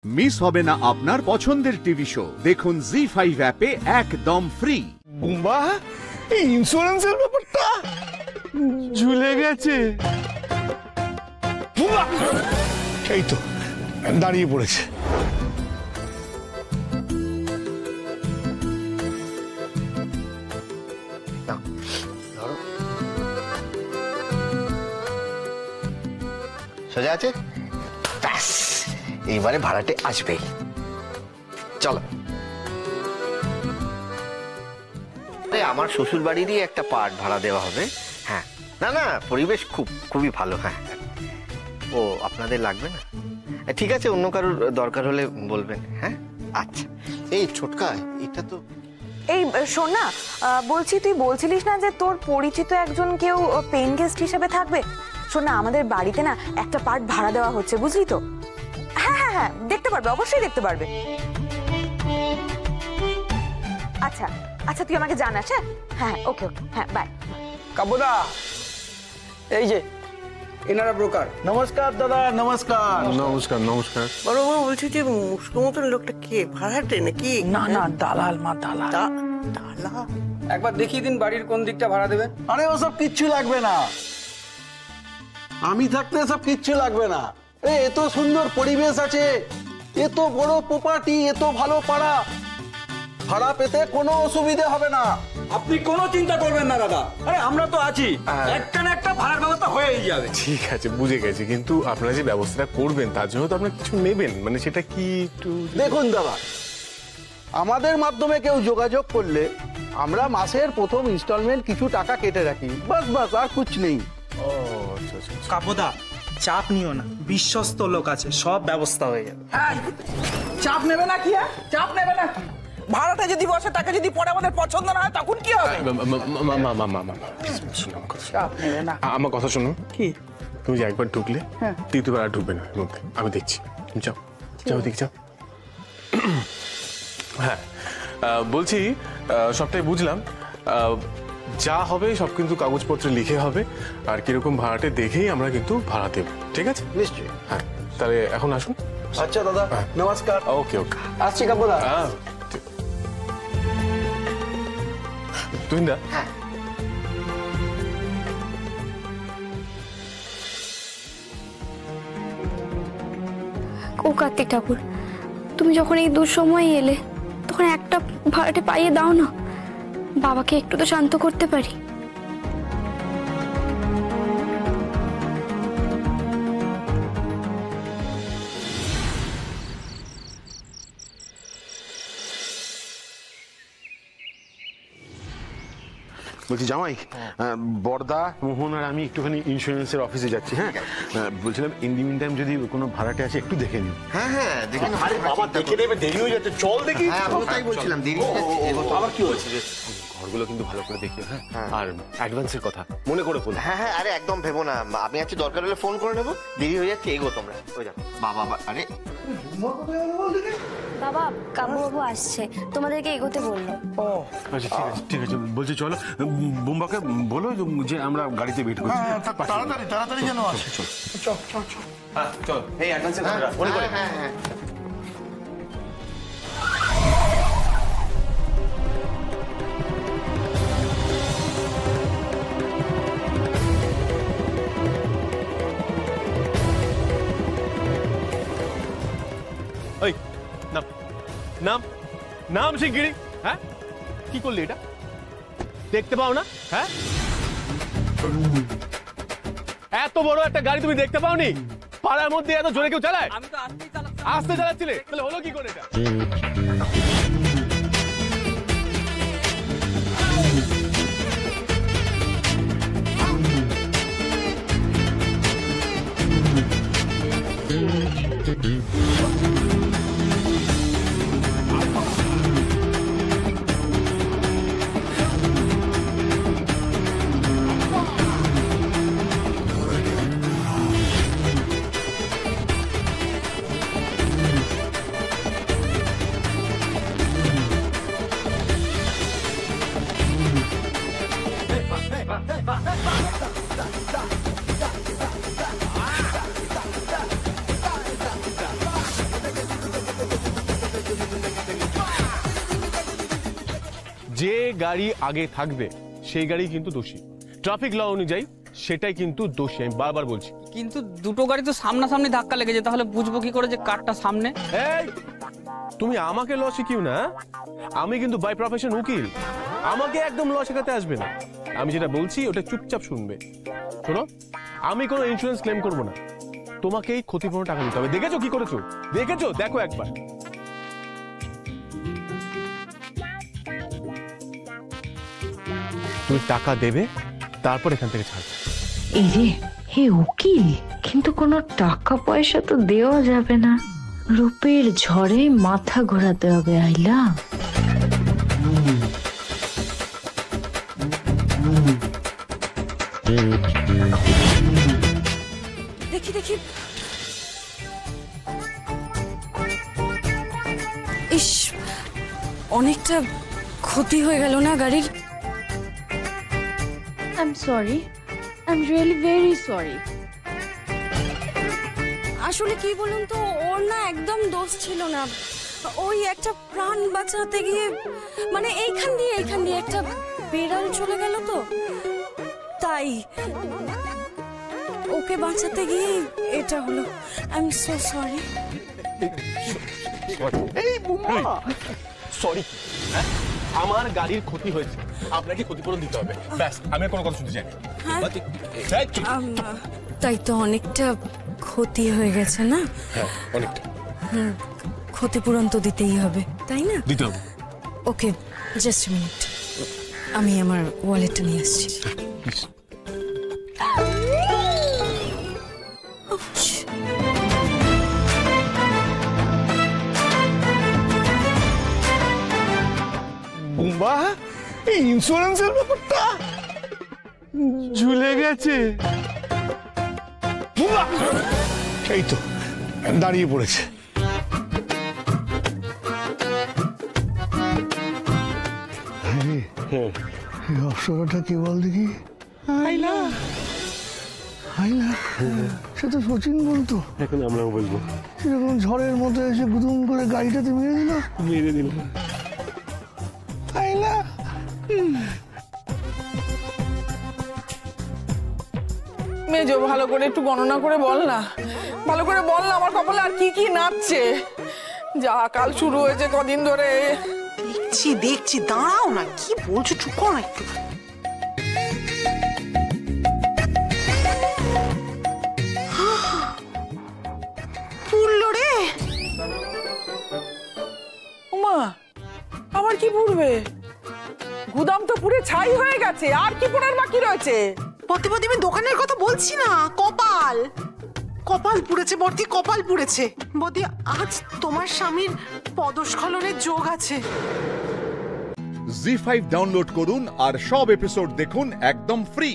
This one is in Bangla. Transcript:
মিস হবে না আপনার পছন্দের টিভি শো। দেখুন জি5 অ্যাপে একদম ফ্রি। বুম্বা, এই ইন্স্যুরেন্সের ব্যাপারটা ঝুলে গেছে। বুম্বা, এই তো দাঁড়িয়ে পড়েছে। সোজা আছে, ব্যাস এইবারে ভাড়াটে আসবেই। চলো, আমার শ্বশুর বাড়িরই একটা পার্ট ভাড়া দেওয়া হবে। হ্যাঁ, না না, পরিবেশ খুবই ভালো। হ্যাঁ, ও আপনাদের লাগবে না? ঠিক আছে, অন্য কারোর দরকার হলে বলবেন। হ্যাঁ, আচ্ছা। এই ছোটকা, এটা তো এই শোন না, বলছি তুই বলছিলিস না যে তোর পরিচিত একজন কেউ পেইং গেস্ট হিসেবে থাকবে? শোন না, আমাদের বাড়িতে না একটা পার্ট ভাড়া দেওয়া হচ্ছে, বুঝলি তো? হ্যাঁ হ্যাঁ হ্যাঁ, দেখতে পারবে, অবশ্যই দেখতে পারবে। আচ্ছা আচ্ছা, তুই আমাকে জানাস। হ্যাঁ হ্যাঁ, ওকে ওকে, হ্যাঁ বাই। কাবুদা, এই যে এনারা ব্রোকার। নমস্কার দাদা, নমস্কার। নমস্কার নমস্কার। বড় বড় বলছি যে মুস্কো মতন লোকটা কে? ভাড়াটে নাকি? না না, দালাল মা, দালাল। দালাল? একবার দেখিয়ে দিন বাড়ির কোন দিকটা ভাড়া দেবেন। আরে ওসব কিচ্ছু লাগবে না, আমি থাকতে সব কিচ্ছু লাগবে না। এত সুন্দর পরিবেশ আছে, এত বড় প্রপার্টি, এত ভালো পাড়া, ভাড়া পেতে কোনো অসুবিধা হবে না। আপনি কোনো চিন্তা করবেন না দাদা, আরে আমরা তো আছি, একটা না একটা ভাড়ার ব্যবস্থা হয়েই যাবে। ঠিক আছে, বুঝে গেছি, কিন্তু আপনারা যে ব্যবস্থাটা করবেন তার জন্য তো আপনার কিছু নেবেন, মানে সেটা কি একটু দেখুন দাদা, আমাদের মাধ্যমে কেউ যোগাযোগ করলে আমরা মাসের প্রথম ইনস্টলমেন্ট কিছু টাকা কেটে রাখি, বাস বাস, আর কুছ নেই। ও আচ্ছা আচ্ছা। কাপদা, চাপ নিও না, বিশ্বস্ত লোক আছে, সব ব্যবস্থা হয়ে যাবে। চাপ নেবে না কি? চাপ নেবে না কি? ভাড়াটা যদি বসে, তাকে যদি পরে আমাদের পছন্দ না হয় তখন কি হবে? চাপ নেবে না। আমার কথা শোনো। কি? তুমি যে একবার ঢুকলে তৃতীয়বার আর ঢুকবে না এর মধ্যে, আমি দেখছি। যাও যাও, দিক যাও। হ্যাঁ, বলছি সবটাই বুঝলাম, যা হবে সব কিন্তু কাগজপত্রে লিখে হবে, আর কিরকম ভাড়াটে দেখেই আমরা কিন্তু ভাড়া দেব, ঠিক আছে? নিশ্চয়ই। হ্যাঁ, তাহলে এখন আসুন। আচ্ছা দাদা, নমস্কার। ওকে ওকে, আসছি কাকুদা। তুহিনদা, ও কার্তিক ঠাকুর, তুমি যখন এই দুঃসময়ে এলে তখন একটা ভাড়াটে পাইয়ে দাও না, বাবাকে একটু তো শান্ত করতে পারি। বলছি জামাই, বর্দা, মোহন আর আমি একটুখানি ইন্স্যুরেন্সের অফিসে যাচ্ছি। হ্যাঁ, বলছিলাম ইন দি মিন টাইম যদি কোনো ভাড়াটে আছে একটু দেখে নিন। হ্যাঁ হ্যাঁ, দেখে নাও। আরে বাবা, দেখে নেবে, দেরি হয়ে যাচ্ছে, চল দেখি। হ্যাঁ, আমি তাই বলছিলাম, দেরি হয়ে যাচ্ছে। আবার কি হয়েছে? ঘরগুলো কিন্তু ভালো করে দেখিও। হ্যাঁ, আর অ্যাডভান্সের কথা মনে করে বলো। হ্যাঁ হ্যাঁ, আরে একদম ভেবো না, আমি আছি, দরকার হলে ফোন করে নেবো। দেরি হয়ে যাচ্ছে, এগো তোমরা। ওই যাও বাবা। আরে বাবা, কাবুবাবু আসছে, তোমাদেরকে এগোতে বললো। আচ্ছা, ঠিক আছে ঠিক আছে, বলছি চলো, বুম্বাকে বলো যে আমরা গাড়িতে ওয়েট করছি। তাড়াতাড়ি তাড়াতাড়ি যেন আসে। চল চল চল চল। হ্যাঁ চল, এই অ্যাডভান্সের কথা মনে করে। হ্যাঁ হ্যাঁ, ওই নাম নাম নাম শিগগিরি। হ্যাঁ, কি করলি এটা? দেখতে পাও না? হ্যাঁ, এত বড় একটা গাড়ি তুমি দেখতে পাওনি? পাড়ার মধ্যে এত জোরে কেউ চালায়? আমি তো আস্তে চালাচ্ছিলে, তাহলে হলো কি করে এটা? যে গাড়ি আগে থাকবে সেই গাড়ি কিন্তু দোষী। ট্রাফিক ল অনুযায়ী সেটাই কিন্তু দোষী, আমি বারবার বলছি। কিন্তু দুটো গাড়ি তো সামনাসামনি ধাক্কা লেগেছে, তাহলে বুঝবো কি করে যে কারটা সামনে? এই তুমি আমাকে ল শিখিও না, আমি কিন্তু বাই প্রফেশন উকিল, আমাকে একদম ল শেখাতে আসবে না। আমি যেটা বলছি ওটা চুপচাপ শুনবে। শোনো, আমি কোনো ইন্স্যুরেন্স ক্লেম করবো না, তোমাকেই ক্ষতিপূরণ টাকা দিতে হবে। দেখেছো কি করেছো? দেখেছো? দেখো একবার। তুমি টাকা দেবে, তারপর এখান থেকে ছাড়বে। এই রে, হে উকিল, কিন্তু কোনো টাকা পয়সা তো দেওয়া যাবে না। রূপের ঝড়ে মাথা ঘোরাতে হবে আইলা। দেখি দেখি, ইস, অনেকটা ক্ষতি হয়ে গেল না গাড়ির? I'm sorry. I'm really very sorry. আসলে কি বলুন তো, ওর না একদম দোষ ছিল না। ওই একটা প্রাণ বাঁচাতে গিয়ে, মানে এইখান দিয়ে একটা বেড়াল চলে গেল, তো তাই ওকে বাঁচাতে গিয়ে এটা হলো। I am so sorry. এই বুমা, সরি। আমার গাড়ির ক্ষতি হয়েছে, আপনাকে ক্ষতিপূরণ দিতে হবে, ব্যাস। আমি আর কোনো কথা শুনতে চাই না। তাই তো, অনেকটা ক্ষতি হয়ে গেছে না? হ্যাঁ, অনেকটা। ক্ষতিপূরণ তো দিতেই হবে, তাই না? দিতে হবে। ওকে, জাস্ট মিনিট, আমি আমার ওয়ালেটটা নিয়ে আসছি। বুম্বা, এই ইন্স্যুরেন্সের ব্যাপারটা ঝুলে গেছে। বুম্বা, এই তো দাঁড়িয়ে পড়েছে। এই অপসরাটা কি বল দেখি? আইলা। আইলা, সে তো সচিন বলতো। এখন আমরাও বলবো। এরকম ঝড়ের মতো এসে গুদুম করে গাড়িটাতে মেরে দিল। আইলা, মেজো, ভালো করে একটু গণনা করে বল না, ভালো করে বল না, আমার কপালে আর কি কি নাচছে। যা কাল শুরু হয়েছে কদিন ধরে। দেখছি, দাঁড়াও না, কি বলছো, চুপ করো না একটু। পুড়লো রে। ওমা, আবার কি পুড়বে? গুদাম তো পুড়ে ছাই হয়ে গেছে, আর কি পোড়ার বাকি রয়েছে? বর্তি আমি দোকানের কথা বলছি না, কপাল পুড়েছে বর্তি, কপাল পুড়েছে। বর্তি, আজ তোমার স্বামীর পদস্খলনের যোগ আছে। জি5 ডাউনলোড করুন আর সব এপিসোড দেখুন একদম ফ্রি।